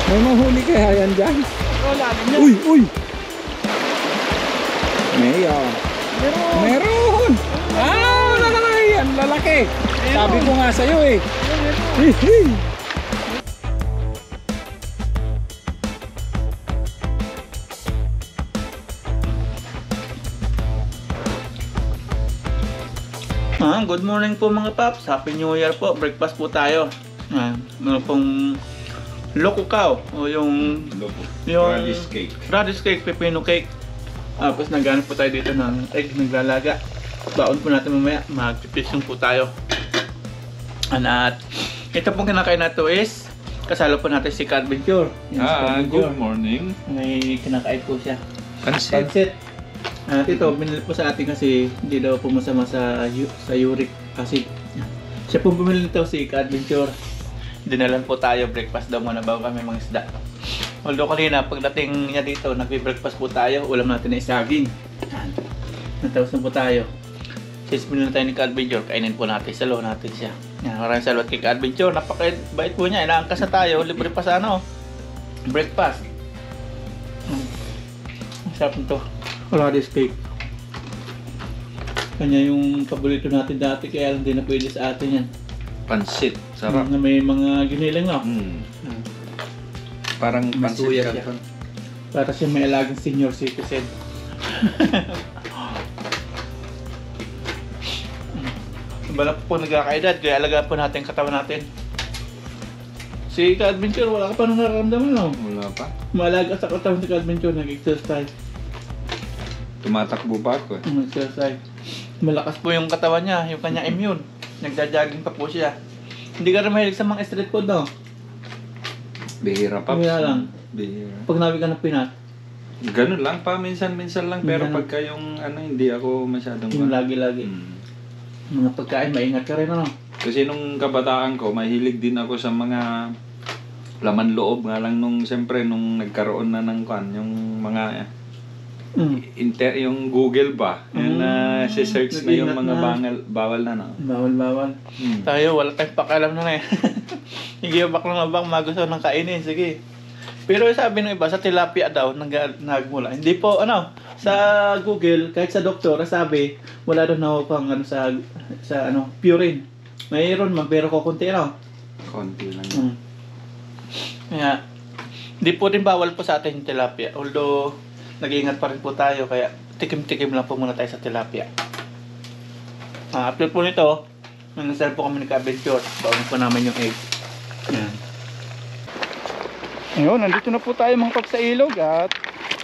May mahuli kaya yan dyan? Oh, lalim niya. Uy, uy! Meron. Meron! Ah, lalaki! Ang lalaki! Sabi ko nga sa'yo eh. Hihi! Good morning po mga paps. Happy New Year po. Breakfast po tayo. Meron pong Loco Cow o yung Radish cake. Radish cake, pepino cake. Tapos naghanap po tayo dito ng egg naglalaga. Baon po natin mamaya. Mag-fishing po tayo. At ito pong kinakain natin is kasalo po natin si Adventure. Good morning. May kinakain po siya. Pansit. At ito, binili po sa atin kasi hindi daw po masama sa uric acid. Siya po bumili nito si Adventure. Dinalan po tayo, breakfast daw muna bago kami mga isda. Although kanina, pagdating niya dito, nagbe-breakfast po tayo, ulam natin ay saging. Natapos na po tayo. Since binili na tayo ni Adventure, kainin po natin, salo natin siya. Maraming salawat kay Adventure, napakabait po niya, inaangkas na tayo, libre pa sa breakfast. Masarap nito. Radish cake. Kanya yung paborito natin dati kaya lang hindi na pwede sa atin yan. Pansit. Sarap. Na may mga giniling no? Parang pansit Masuya siya. canton. Para siya may alagang senior citizen. Bala po nagkakaedad kaya alagaan po natin katawan natin. Si Adventure wala ka pa nang nararamdaman no? Wala pa. Maalaga sa katawan si Adventure, nag-exercise. Tumatakbo pa ako eh. Exercise. Malakas po yung katawan niya, yung kanyang immune. Nagja-jogging pa po siya. Hindi ka rin mahilig sa mga street food, no? Bihira pa. Bihira lang. Bihira. Pag nabi ka ng Pinas. Ganun lang pa, minsan-minsan lang. Pero pagka yung hindi ako masyadong... Yung lagi-lagi. Mga pagkain, maingat ka rin, ano? Kasi nung kabataan ko, mahilig din ako sa mga laman loob. Nga lang nung, siyempre, nung nagkaroon na ng yung mga... yung Google ba? Yung si-search na yung mga bawal na, no? Bawal. Tayo, wala tayong pakialam na eh. Higiyabak lang na bang magusto ng kainin, sige. Pero sabi ng iba, sa tilapia daw, nagmula. Hindi po, sa Google, kahit sa doktor, sabi, wala daw na pang sa purine. Mayroon man, pero kukunti na. Konti lang. Kaya, hindi po rin bawal po sa atin yung tilapia. Although, nag-iingat pa rin po tayo, kaya tikim-tikim lang po muna tayo sa tilapia. After po nito, nag-sell po kami ni Adventure. Baon po namin yung egg. Yan. Ayun, nandito na po tayo mga paps sa ilog at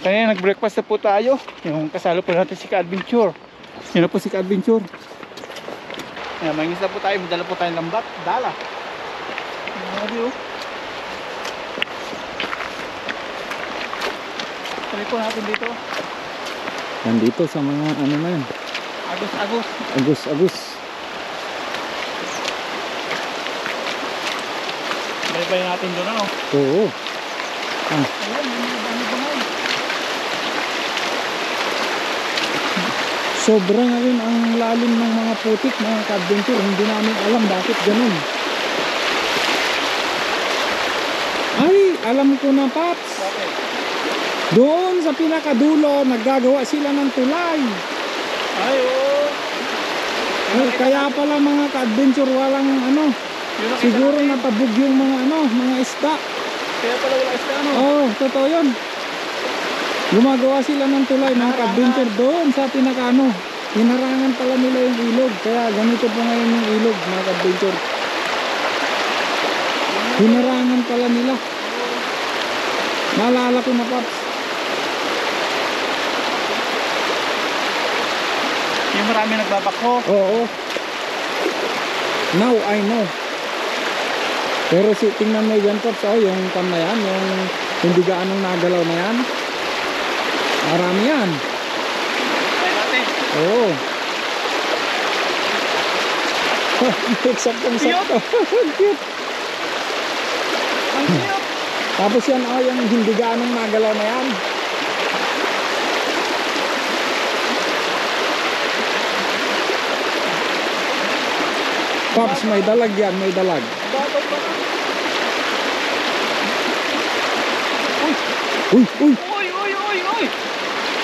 kaya nag-breakfast na po tayo. Yung kasalo po natin si Adventure. Yun na po si Adventure. Ayan, mangis na po tayo. Madala po tayong lambat. Dala. Ayan, Try po natin dito. Nandito sa mga na yan. Agus. Bye-bye natin doon, ano? Oo. Ayan, bangay. Sobrang rin ang lalim ng mga putik, mga ka-adventure. Hindi namin alam bakit ganun. Ay, alam ko na, Paps. Bakit? Doon sa pinakadulo, naggagawa sila ng tulay. Ay, oo. Kaya pala mga ka-adventure walang siguro natabog yung mga isda. Kaya pala wala isda, Oo, totoo yun. Gumagawa sila ng tulay mga ka-adventure doon sa hinarangan pala nila yung ilog. Kaya ganito po ngayon yung ilog mga ka-adventure. Hinarangan pala nila. Naalala ko na, Paps. Yung marami nagbabako. Oo. Now I know. Pero tingnan mo yan, Pops, yung kam na yan, yung hindi gaanong nagalaw na yan. Marami yan. Try natin. Oo. Eksakto. Cute. Ang cute. Tapos yan, yung hindi gaanong nagalaw na yan. Pops, may dalag yan, may dalag. Uy, uy. Uy, uy, uy, uy!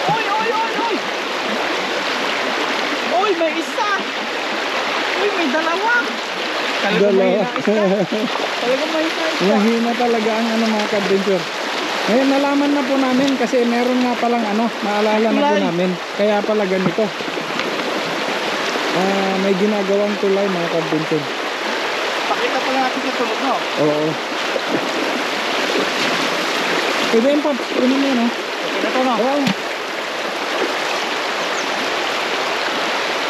Uy, uy, uy, uy! Uy, may isa! Uy, may dalawa! Talagang may Dalawa. isa. Talagang may isa. Mahina talaga ang ano mga ka-adventure. Ngayon nalaman na po namin kasi meron nga palang ano, naalala na po Tulay. namin. Kaya pala ganito. May ginagawang tulay mga ka-adventure. Pakita pala natin sa tulog, no? Oo. Pwede yun pa, kunin mo yun, oh. Okay na to, no? Oo.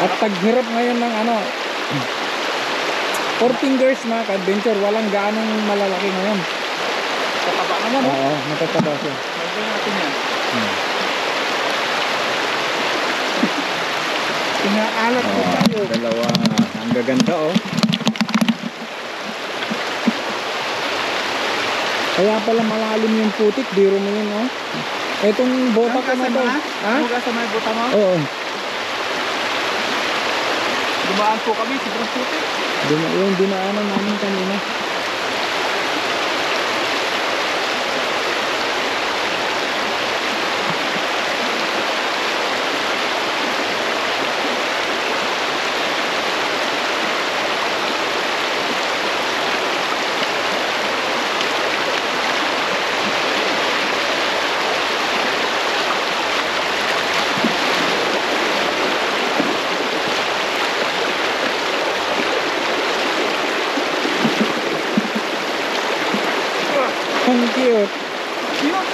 At taghirap ngayon ng ano, 4 fingers mga ka-adventure, walang gaanong malalaki ngayon. Tataba naman, no? Oo, matataba siya. Lagyan natin yan. Inaalat ko tayo. Dalawa, ang gaganda oh. Kaya pala malalim yung putik, biro mo yun oh. Etong bota ko na to. Ha? Hugasan mo yung buta mo? Oo. Dumaan po kami, sobrang puti. Yung dinaanan namin kanina. Ang cute. Yun!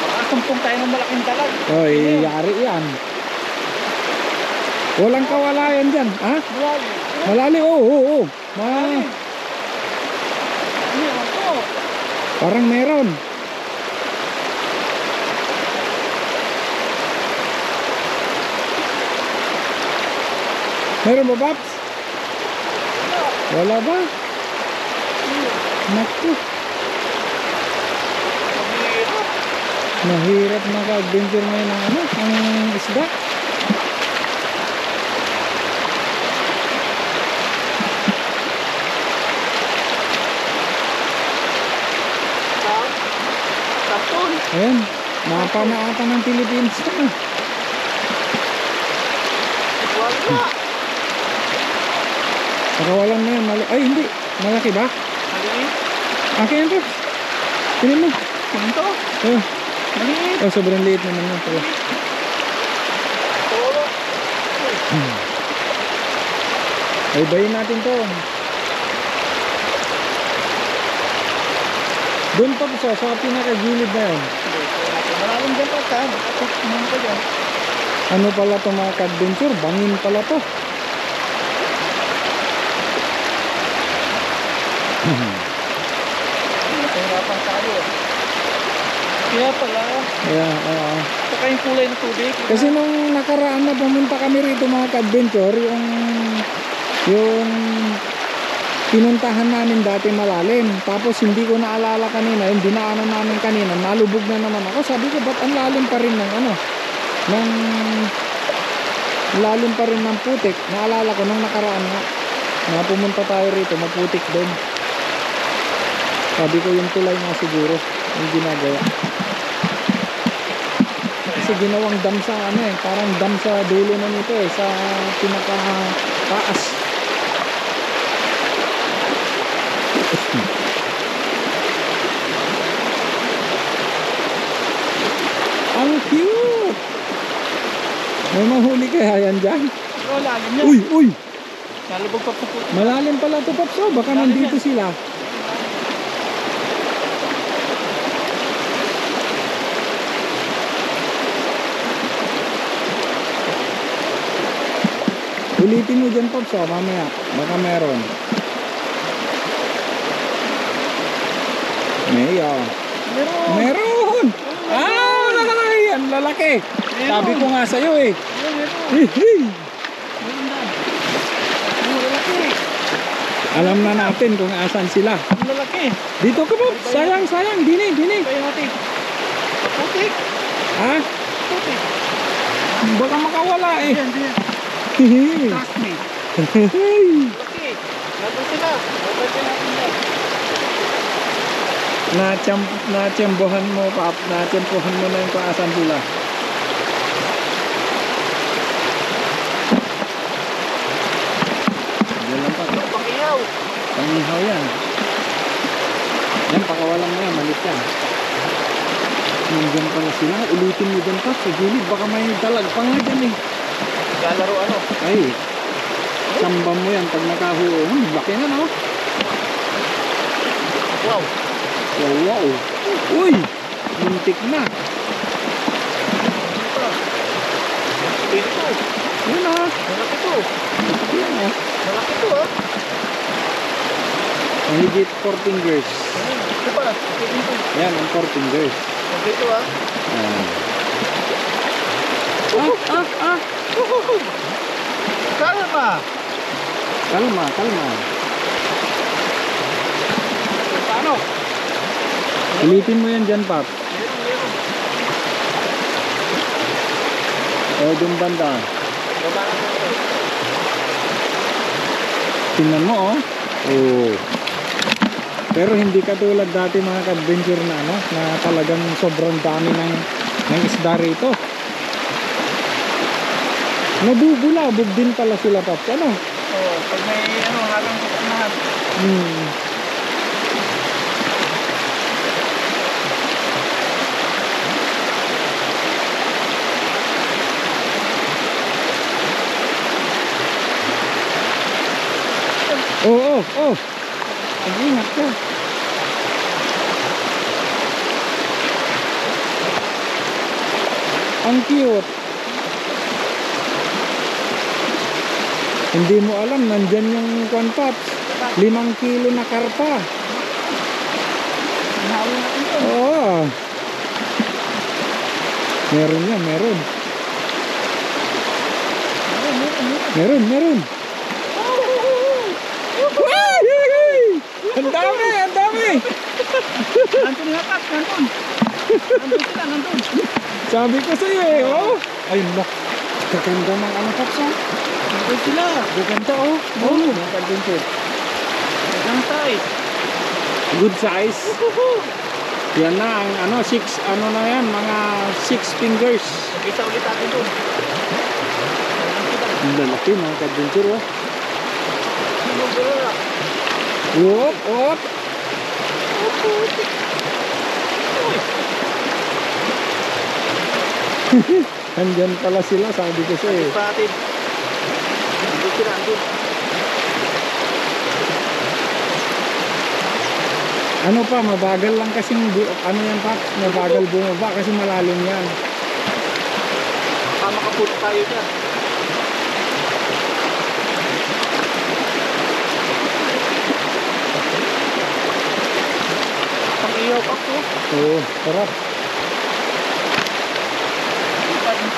Makasumpong tayo ng malaking dalag. Oy, yari yan. Walang kawalayan dyan. Ha? Malalim. Malalim, oo, oo, oo. Ano yan to? Parang meron. Meron ba, Paps? Wala ba? Naku. Mahirap na ka-adventure ngayon ng ano, ang isda. Tapon. Ayan, mapa na ata ng Philippines. Wala. Nakawalan na yan. Ay, hindi. Malaki ba? Maliit. Akin yan, Paps. Pinin mo. Ito. Oh, Maliit. oh, sobrang liit naman yan pala. Oo. Ay, bayin natin to. Doon pa sa pinakagilid na yun. Maraming dyan pa saan. Ano pa dyan? Ano pala to mga ka-adventure? Bangin pala to. Nahirapan tayo. Kaya pala. Kaya, Saka yung kulay ng tubig. kasi nung nakaraan na pumunta kami rito mga ka-adventure, yung pinuntahan namin dati malalim. Tapos hindi ko naalala kanina, yung dinaanan namin kanina, nalubog na naman ako. Sabi ko, ba't ang lalim pa rin ng ano? Lalim pa rin ng putik. Naalala ko nung nakaraan nga, na pumunta tayo rito, maputik doon. Sabi ko yung tulay nga siguro yung ginagawa. Kasi ginawang dam sa ano eh, parang dam sa dulo na nito eh, sa pinaka taas. Ang cute! May mahuli kaya yan dyan? Pero lalim yan. Uy, uy! Nalubog pa po. Malalim pala ito, Paps. Oh, baka Lalim nandito yan. sila. Ulitin mo dyan, Paps. Oh, mamaya. Baka meron. May, oh. Meron. Meron! Ah, lalaki! Ang lalaki! Sabi ko nga sa'yo eh. Meron. Hihi! Meron na. Ang lalaki. Alam na natin kung asan sila. Ang lalaki. Dito ka, Paps. Sayang, sayang. Dini, dini. Kaya natin. Putik. Ha? Putik. Baka makawala eh. Diyan, diyan. Hihi! Trust me. Hihi! Laki. Nandun sila. Babalikan natin yan. Natsembohan mo, Pap. Natsembohan mo na yung kung asan sila. Diyan lang, Pap. Pakiyaw. Pangihaw yan. Yan, pakawalan mo yan. Malit yan. Nandiyan pala sila. Ulitin mo dyan, Pap. Sa gilid. Baka may dalag pa nga dyan eh. Lalaro ano? Ay. Sambam mo yan pag nakahuo. Laki na, no? Wow. Wow, wow. Uy! Muntik na. Ito. Yun ah. Malaki to. Yan ah. Malaki to ah. Mahigit 4 fingers. Ito pa. Ito. Yan, ang 4 fingers. Okay to ah. Ah. Kalma. Kalma, kalma. Paano? Ulitin mo yan dyan, Pap. Meron. O, dun banda. Baba na ito. Tingnan mo, oh. Oh. Pero hindi katulad dati mga ka-adventure na ano, na talagang sobrang dami ng isda rito. Nabubulabog din pala sila, Pap. Ano? Oh, pag may ano, halang sasamahan. Oh. Mag-ingat ka. Ang cute. Hindi mo alam, nandyan yung kwanpaps. 5 kilo na karpa. Hinawi natin ito. Oo. Meron yan, meron. Meron. Ang dami. Nandun nga Pat, nandun. Nandun. Sabi ko sa'yo eh, oh. Ayun na. Kaganda ng ano, Paps, oh. Nandun sila. Gaganda, oh. Oh, nakaduntot. Ang size. Good size. Yan na, ang ano, 6, ano na yan, mga 6 fingers. Isa ulit natin doon. Ang lalaki, mga kaduntot, oh. Op. Andyan pala sila, sabi ko siya eh. Patid. Nandun sila, nandun. Ano pa, mabagal lang kasing, ano yan pa, mabagal bumaba kasi malalim yan. Baka makapunta tayo dyan. Pang-iyaw pa po. Oo, sarap.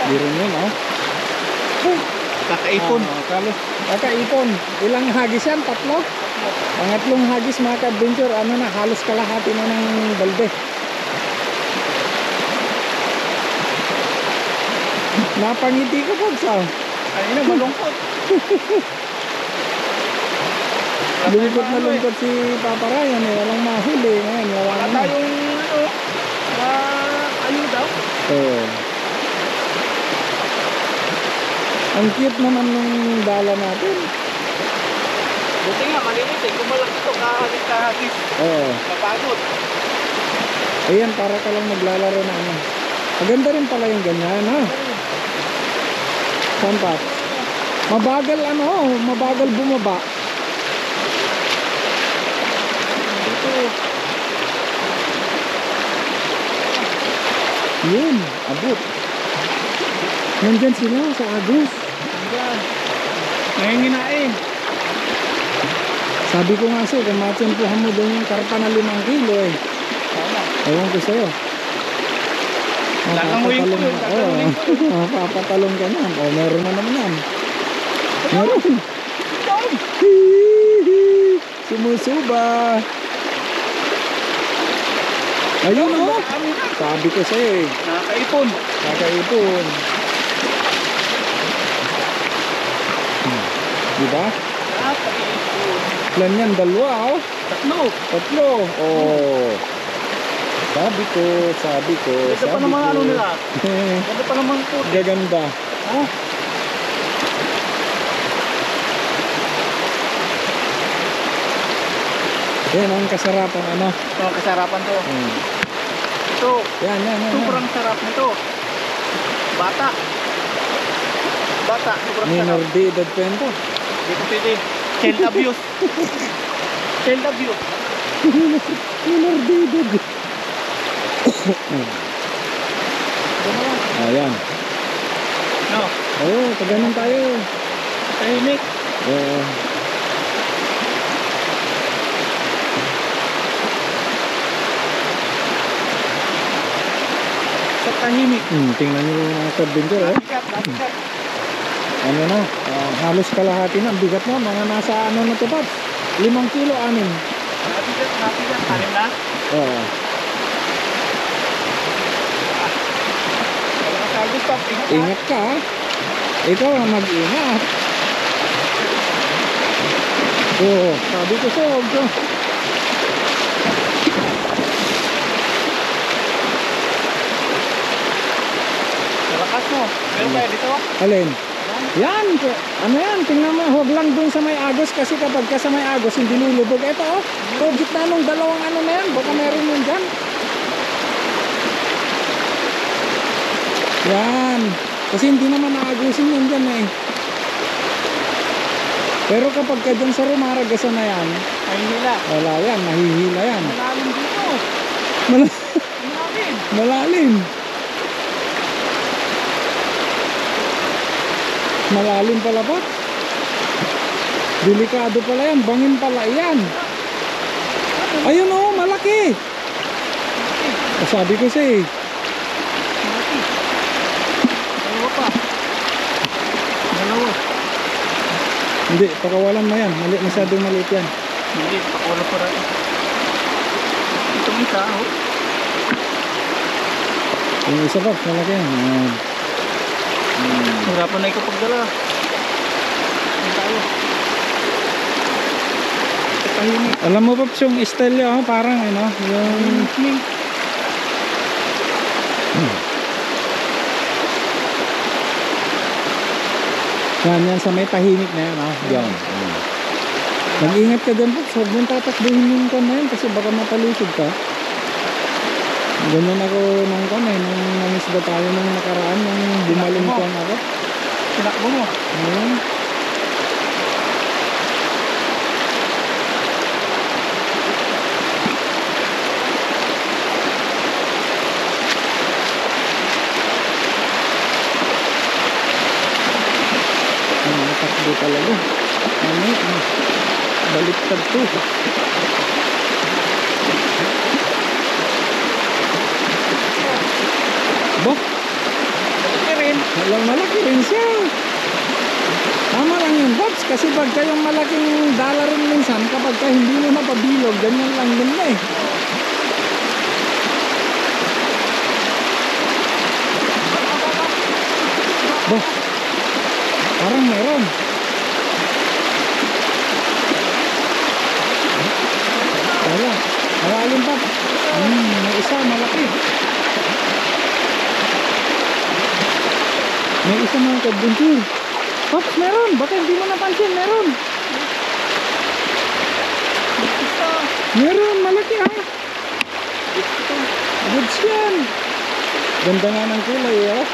Biro nyo, no? Kakaipon. Kakaipon. Ilang hagis yan? 3? Pangatlong hagis mga ka-adventure, ano na, halos kalahati na ng balde. Napangiti ko po sa. Ay na, malungkot. Lungkot na lungkot si Papa Ryan eh. Walang mahuli. Ngayon, wala Wala na. tayong ayuda. Oo. Ang cute naman ng dala natin. Buti nga, maliit eh. Kung malaki ito, kahagis. Oo. Mapagod. Ayan, para ka lang maglalaro na ano. Maganda rin pala yung ganyan, ha? Saan pa? Mabagal ano, mabagal bumaba. Dito. Yun, abot. Nandyan sila sa agos. Ayan. Nanginginain. Sabi ko nga sa'yo, kung matsempuhan mo doon yung karpa na 5 kilo eh. Tama. Ewan ko sa'yo. Lalanguin ko yun, lalanguin ko yun. Mapapatalong ka niyan. O, meron na naman yan. Meron. Sumusuba. Ayun o. Sabi ko sa'yo eh. Nakakaipon. Kakaipon. Diba? Nakakaipon. Ilan yan? Dalawa, oh. Tatlo. Tatlo. Oh. Sabi ko. Ito pa naman ano nila. Ganda pa naman po. Gaganda. Oh. Yan ang kasarapan, ano. Ito, kasarapan to. Ito, Yan. sobrang sarap nito. Bata, sobrang Minor sarap. de edad pa yan po. Hindi ko pwede. Child abuse. Child abuse. Minor de edad. Ayan. No, Oo, pagganon tayo. tahimik. Oo. Sa tahimik. Tingnan nyo yung mga adventure, eh. Bigat. Ano na, halos kalahati na. Ang bigat na, mga nasa ano na to, Paps? 5 kilo, 6. Bigat. Kanin na. Oo. Gusto, ingat. Ingat ka, ha? Ikaw ang mag-ingat. Oo, sabi ko sa'yo, huwag ka. Lakas mo. Meron tayo dito. Alin? Yan, ano yan, tingnan mo, huwag lang dun sa may agos kasi kapag ka sa may agos, hindi lulubog. Ito, oh, gitna nung dalawang ano na yan, baka meron yun dyan. Yan, kasi hindi naman naagusin yun dyan, eh. Pero kapag ka dyan sa Rumaragasa na yan, Ay nila. wala yan, nahihila yan. Malalim dito. Malalim. Malalim. Malalim pala ba? Delikado pala yan. Bangin pala yan. Ayun, oh, malaki. Sabi ko siya, eh. Dalawa pa. Dalawa. Hindi, pakawalan mo yan. Masyadong maliit yan. Hindi, pakawala pa rin. Itong isa, oh. Yung isa pa, malaki yan. Hirapan na ikaw pagdala. Ano tayo? Tahimik. Alam mo pa, yung style yun, oh, parang, ano, yung... Yan sa may tahimik na yan, oh. Yan. Mag-ingat ka dyan, Pops. Huwag mong tatakbuhin yung kan na yan kasi baka mapalisod ka. Ganyan ako nung kan eh, nung nangisda tayo nung nakaraan, nung bumalingkong ako. Sinakbo mo. Ayan. Natakbo talaga. Ano, baliktad to. Ba? Malaki rin. Malaki rin siya. Tama lang yun, Bobs. Kasi pagka yung malaking dala rin minsan, kapag ka hindi mo napabilog, ganyan lang din na eh. Ba? Parang meron. Wala. Malalim pa. May isa, malaki. May isa mga kadventure. Pops, meron. Baka hindi mo napansin. Meron. Meron. Malaki, ha? Goods yan. Ganda nga ng kulay, oh.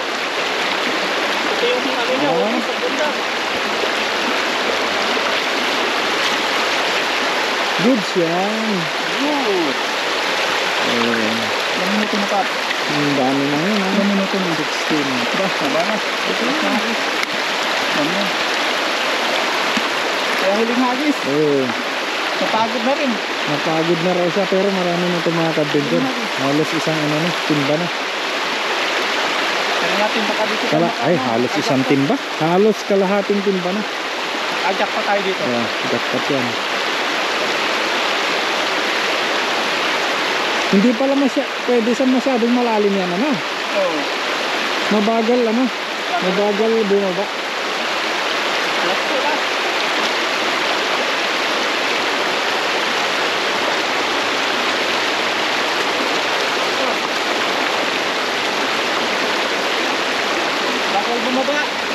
Ito yung ano niya. Ah. Sa ganda. Goods yan. Good. Ilang minuto na pa? Ang dami na yun, ha? Ilang minuto na? 16. Ba, nabangas. Ito na. Ano? Kaya huling hagis. Oo. Napagod na rin. Napagod na raw siya pero marami na itong mga kadventure. Halos isang ano na, timba na. Kaya natin baka dito. Ay, halos isang timba. Halos kalahating timba na. Ajak pa tayo dito. Kaya, jackpot yan. Hindi pala pwede sa masyadong malalim yan, ano? Oo. Mabagal, ano? Mabagal bumaba. Last ko lang.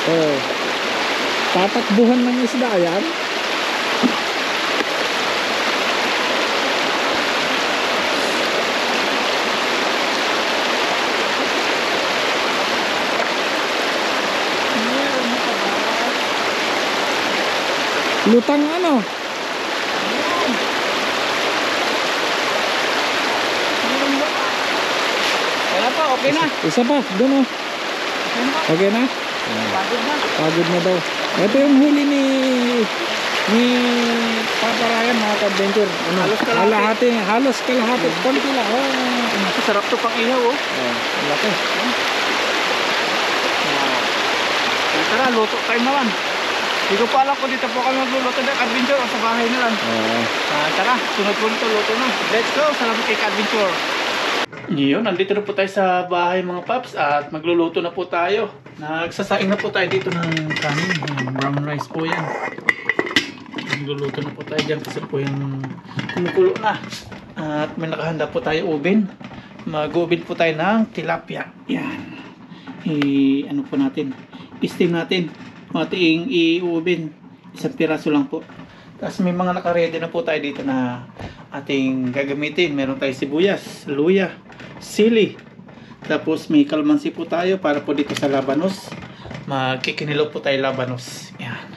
Oh. Tatakbuhan ng isda yan. Lutang ano? Wala pa, okay na. Isa pa, doon oh. Okay na? Pagod na. Pagod na daw. Ito yung huli ni Papa Ryan, mga ka-adventure. Ano? Halos kalahati. Konti lang. Oh. Sarap to pang ihaw, oh. Laki. Tara, luto tayo naman. Hindi ko pa alam kung dito po kami magluluto ng adventure o sa bahay na lang. Tara, sunod po nito, luto na. Let's go, salamat kay adventure. Yun, nandito na po tayo sa bahay mga paps at magluluto na po tayo. Nagsasaing na po tayo dito ng kanin. Brown rice po yan. Magluluto na po tayo dyan kasi po yung kumukulo na. At may nakahanda po tayo oven. Mag-oven po tayo ng tilapia. Yan. Ano po natin? I-steam natin. Ating i-oven. Isang piraso lang po. Tapos may mga naka-ready na po tayo dito na ating gagamitin. Meron tayo sibuyas, luya, sili. Tapos may kalamansi po tayo para po dito sa labanos. Magkikinilaw po tayo labanos. Yan.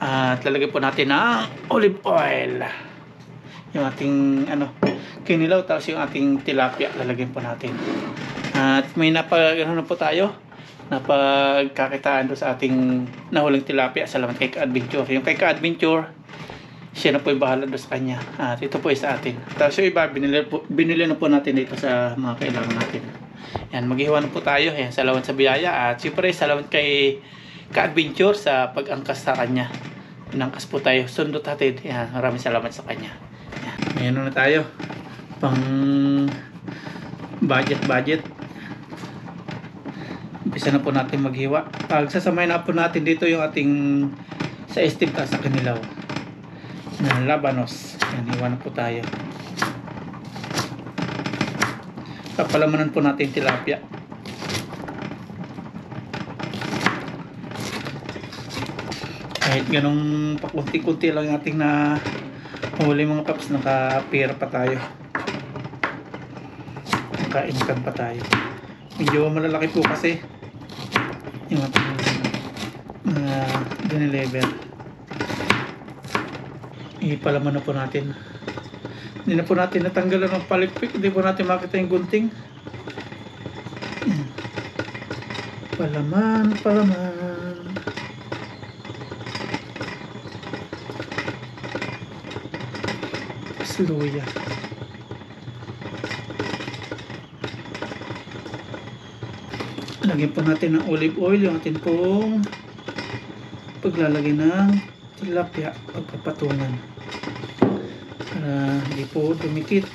At lalagay po natin ng olive oil. Yung ating kinilaw. Tapos yung ating tilapia lalagyan po natin. At may na po tayo. Napagkakitaan doon sa ating nahuling tilapia. Salamat kay Ka-Adventure. Yung kay Ka-Adventure, siya na po yung bahala doon sa kanya. At ito po ay sa atin. Tapos yung iba, binili na po natin dito sa mga kailangan natin. Yan, maghiwa na po tayo. Yan, salamat sa biyaya. At siyempre, salamat kay Ka-Adventure sa pag-angkas sa kanya. Pinangkas po tayo. Sundot hatid. Yan, maraming salamat sa kanya. Yan, ngayon na tayo. Pang budget. Umpisa na po natin maghiwa. Pag sasamay na po natin dito yung ating sa steam sa kinilaw na labanos. Yan, hiwa na po tayo. Papalamanan po natin tilapia. Kahit ganong pakunti-kunti lang ating na huli mga paps, nakapira pa tayo. Naka-income pa tayo. Medyo malalaki po kasi yung ating dinilever. Ipalaman na po natin. Hindi na po natin natanggalan ng palikpik. Hindi po natin makita yung gunting. Palaman. Luya. Lagyan po natin ng olive oil yung atin pong paglalagay ng tilapia, pagpapatungan para hindi po dumikit.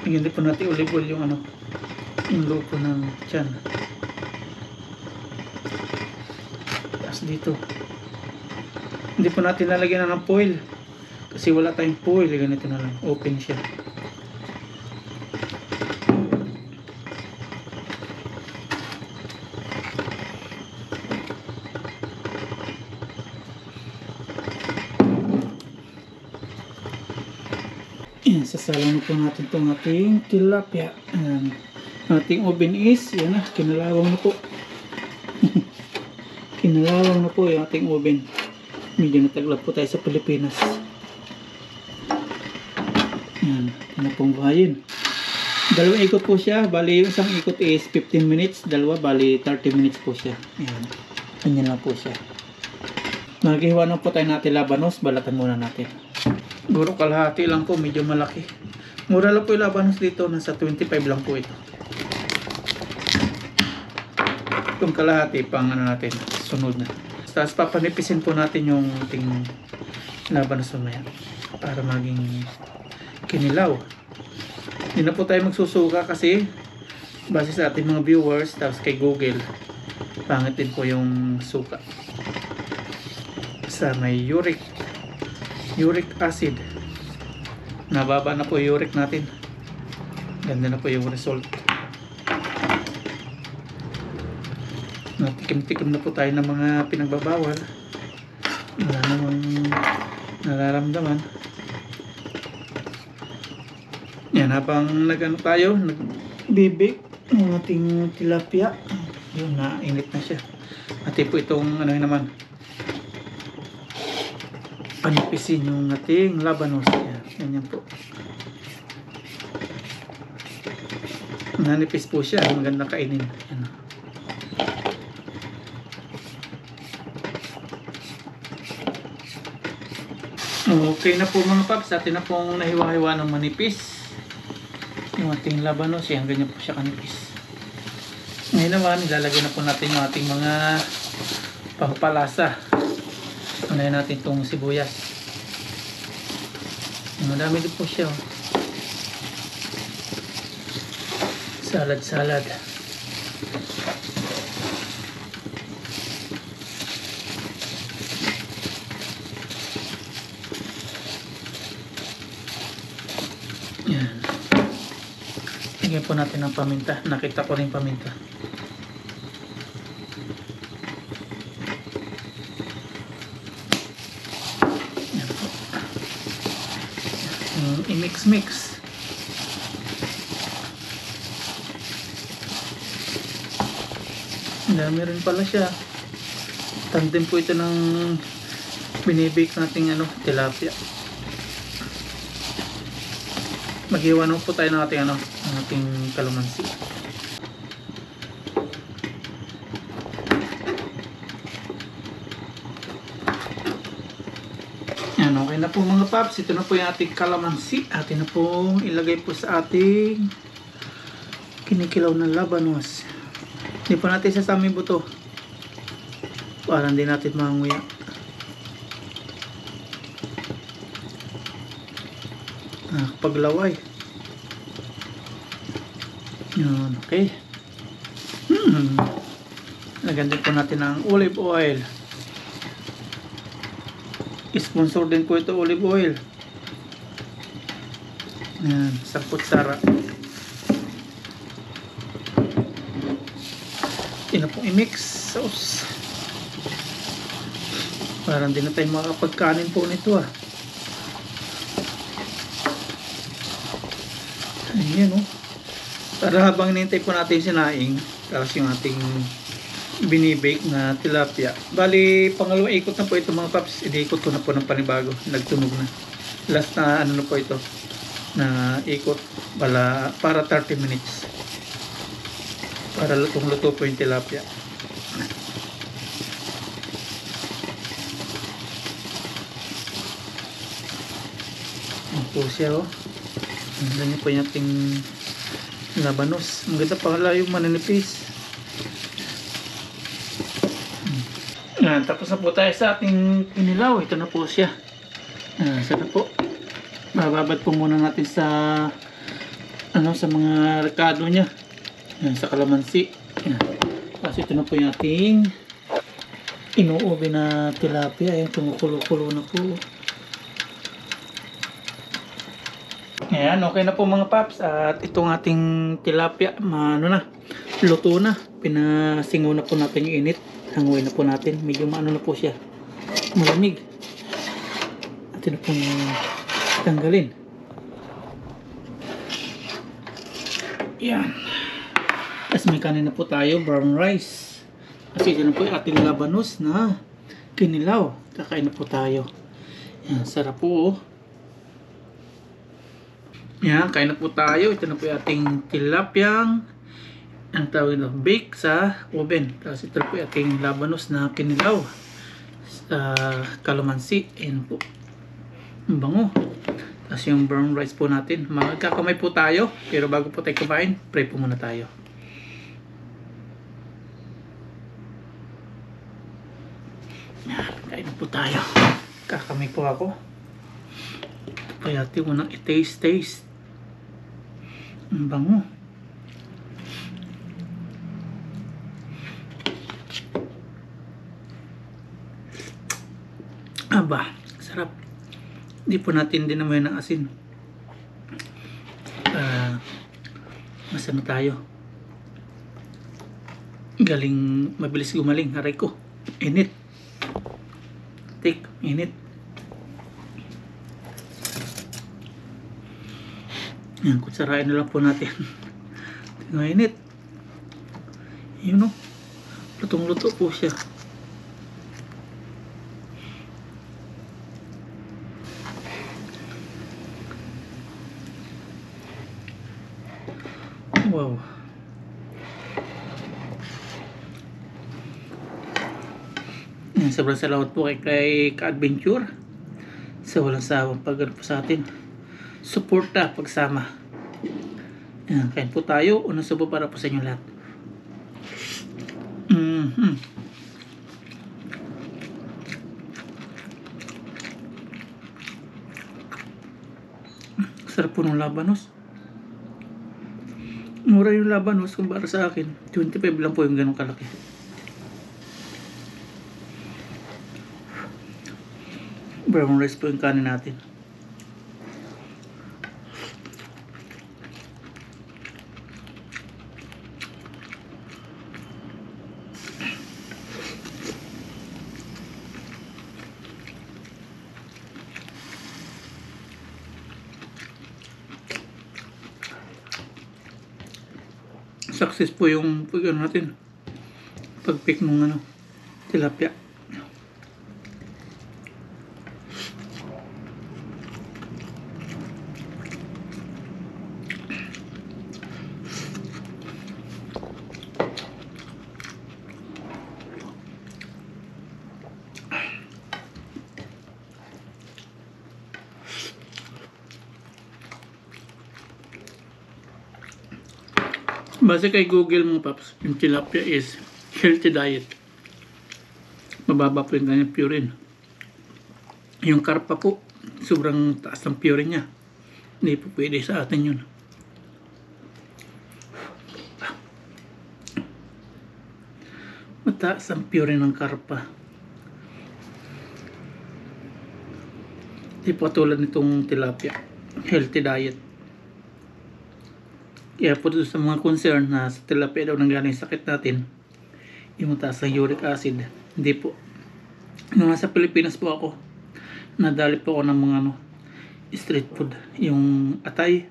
Lagyan din po natin olive oil yung yung loob po ng tiyan. Dito hindi po natin lalagyan ng foil kasi wala tayong foil. Ganito na lang, open siya. Yan, sasalang po natin itong ating tilapia. Ating oven is yan na, kinalawang na po. Kinalawang na po yung ating oven. Medyo nataglap po tayo sa Pilipinas. Yan. Ano pong buhayin. Dalawang ikot po siya. Bali yung isang ikot is 15 minutes. Dalawa bali 30 minutes po siya. Yan. Ganyan lang po siya. Maghiwa na po tayo natin labanos. Balatan muna natin. Siguro kalahati lang po. Medyo malaki. Mura lang po yung labanos dito. Nasa 25 lang po ito. Itong kalahati pang natin. Sunod na. Tapos papanipisin po natin yung ating labanos mamaya para maging kinilaw. Hindi na po tayo magsusuka kasi base sa ating mga viewers tapos kay Google pangit din po yung suka. sa may uric acid. Nababa na po yung uric natin. Ganda na po yung result. Natikim-tikim na po tayo ng mga pinagbabawal. Wala namang nararamdaman. Yan, habang nag-ano tayo, nag-bibig ng ating tilapia. Yun, nainit na siya. At po itong ano naman, panipisin yung ating labanos. Yan, ganyan po. Nanipis po siya, magandang kainin. Yan. Okay na po mga paps, atin na pong nahiwa-hiwa ng manipis yung ating labanos. Yan, ganyan po siya kanipis. Ngayon naman, ilalagay na po natin yung ating mga pampalasa. Unahin natin itong sibuyas. Madami din po siya. Salad. Yan. Lagyan po natin ng paminta. Nakita ko rin paminta. Yan po. I-mix. Dami rin pala siya. Tandem po ito ng binibake nating tilapia. Maghiwa po tayo ng ating ating kalamansi. Yan, okay na po mga paps. Ito na po yung ating kalamansi. Atin na po ilagay po sa ating kinikilaw na labanos. Hindi pa natin sasama yung buto para hindi natin manguya. Paglaway. Yun, okay. Lagyan din po natin ng olive oil. Sponsor din po ito, olive oil. Yan, sa kutsara. Ito po i-mix sauce. Parang hindi na tayo makakapagkanin po nito Ayan Para habang hinihintay po natin sinaing, tapos yung ating binibake na tilapia. Bali, pangalawang ikot na po ito mga paps. Idi-ikot ko na po ng panibago. Nagtunog na. Last na na po ito. Na ikot para 30 minutes. Para lutong-luto po yung tilapia. Ayan po siya Ganyan po yung ating labanos. Maganda pala yung mananipis. Yan, tapos na po tayo sa ating inilaw. Ito na po siya. Sana po. Bababad po muna natin sa sa mga rekado niya. Yan, sa kalamansi. Yan. Tapos ito na po yung ating inuubi na tilapia. Ayan, kumukulo-kulo na po. Ayan, okay na po mga paps. At itong ating tilapia, luto na. Pinasingaw na po natin yung init. Hanguin na po natin. Medyo na po siya. Malamig. At ito na pong tanggalin. Ayan. Tapos may kanin na po tayo, brown rice. Kasi ito na po yung ating labanos na kinilaw. Kakain na po tayo. Ayan, sarap po Yan, kain na po tayo. Ito na po yung ating tilapyang ang tawag na bake sa oven. Tapos ito po yung ating labanos na kinilaw sa kalamansi. Ayan po. Ang bango. Tapos yung brown rice po natin. Magkakamay po tayo. Pero bago po tayo kumain, pray po muna tayo. Yan, kain na po tayo. Kakamay po ako. Kaya ito munang i-taste. Ang bango. Aba, sarap. Hindi po natin dinamoy ng asin. Masama tayo. Galing, mabilis gumaling. Aray ko. Init. Init. Yan, kutsarain na lang po natin. Tingnan, init. Yun o. Lutong-luto po siya. Wow. Yan, sobrang salamat po kay Ka-Adventure sa walang sawang pag-ano po sa atin. Suporta, pagsama. Yan, kain po tayo. Unang subo para po sa inyo lahat. Sarap po ng labanos. Mura yung labanos kumpara sa akin. 25 lang po yung ganong kalaki. Brown rice po yung kanin natin. Success po yung pag-ano natin, pag-pick nung tilapia. Base kay Google mga paps, yung tilapia is healthy diet. Mababa po yung kanyang purine. Yung karpa po, sobrang taas ng purine niya. Hindi po pwede sa atin yun. Mataas ang purine ng karpa. Hindi po tulad nitong tilapia. Healthy diet. Kaya po doon sa mga concern na sa tilapia daw nanggaling sakit natin, yung mataas ng uric acid, hindi po. Nung nasa Pilipinas po ako, nadali po ako ng mga street food, yung atay,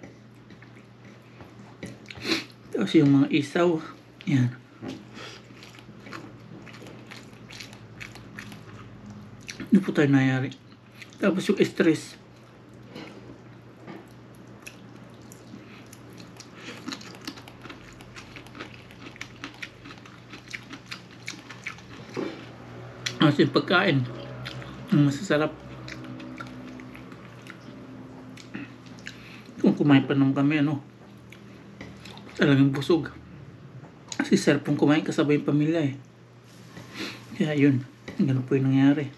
tapos yung mga isaw, yan. Hindi po tayo nangyari. Tapos yung stress, yung pagkain ang masasarap. Kung kumain pa naman kami, talagang busog. Kasi sarap pong kumain kasabay yung pamilya eh. Kaya yun, ganun po yung nangyari.